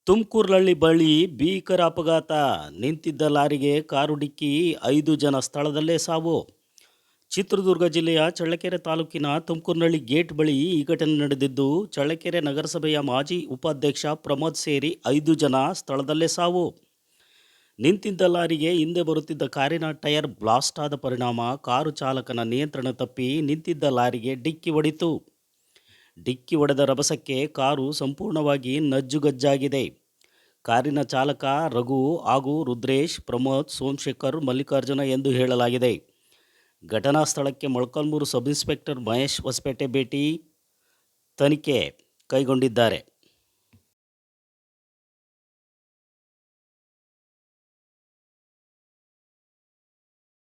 ತುಮಕೂರ್ನಳ್ಳಿ ಬಳಿ ಭೀಕರ ಅಪಘಾತ. ನಿಂತಿದ್ದ ಲಾರಿಗೆ ಕಾರು ಡಿಕ್ಕಿ 5 ಜನ ಸ್ಥಳದಲ್ಲೇ ಸಾವು. ಚಿತ್ರದುರ್ಗ ಜಿಲ್ಲೆಯ ಚಳ್ಳಕೆರೆ ತಾಲೂಕಿನ ತುಮಕೂರ್ನಳ್ಳಿ ಗೇಟ್ ಬಳಿ ಈ ಘಟನೆ ನಡೆದಿದ್ದು, ಚಳ್ಳಕೆರೆ ನಗರಸಭೆಯ ಮಾಜಿ ಉಪಾಧ್ಯಕ್ಷ ಪ್ರಮೋದ್ ಸೇರಿ 5 ಜನ ಸ್ಥಳದಲ್ಲೇ ಸಾವು. ನಿಂತಿದ್ದ ಲಾರಿಗೆ ಹಿಂದೆ ಬರುತ್ತಿದ್ದ ಕಾರಿನ ಟೈರ್ ಬ್ಲಾಸ್ಟ್ ಆದ ಪರಿಣಾಮ ಕಾರು ಚಾಲಕನ ನಿಯಂತ್ರಣ ತಪ್ಪಿ ನಿಂತಿದ್ದ ಲಾರಿಗೆ ಡಿಕ್ಕಿ ಹೊಡೆಯಿತು. ಡಿಕ್ಕಿ ಹೊಡೆದ ರಭಸಕ್ಕೆ ಕಾರು ಸಂಪೂರ್ಣವಾಗಿ ನಜ್ಜುಗಜ್ಜಾಗಿದೆ. ಕಾರಿನ ಚಾಲಕ ರಘು ಹಾಗೂ ರುದ್ರೇಶ್, ಪ್ರಮೋದ್, ಸೋಮಶೇಖರ್, ಮಲ್ಲಿಕಾರ್ಜುನ ಎಂದು ಹೇಳಲಾಗಿದೆ. ಘಟನಾ ಸ್ಥಳಕ್ಕೆ ಮೊಳಕಾಲ್ಮೂರು ಸಬ್ ಇನ್ಸ್ಪೆಕ್ಟರ್ ಮಹೇಶ್ ಹೊಸಪೇಟೆ ಭೇಟಿ ತನಿಖೆ ಕೈಗೊಂಡಿದ್ದಾರೆ.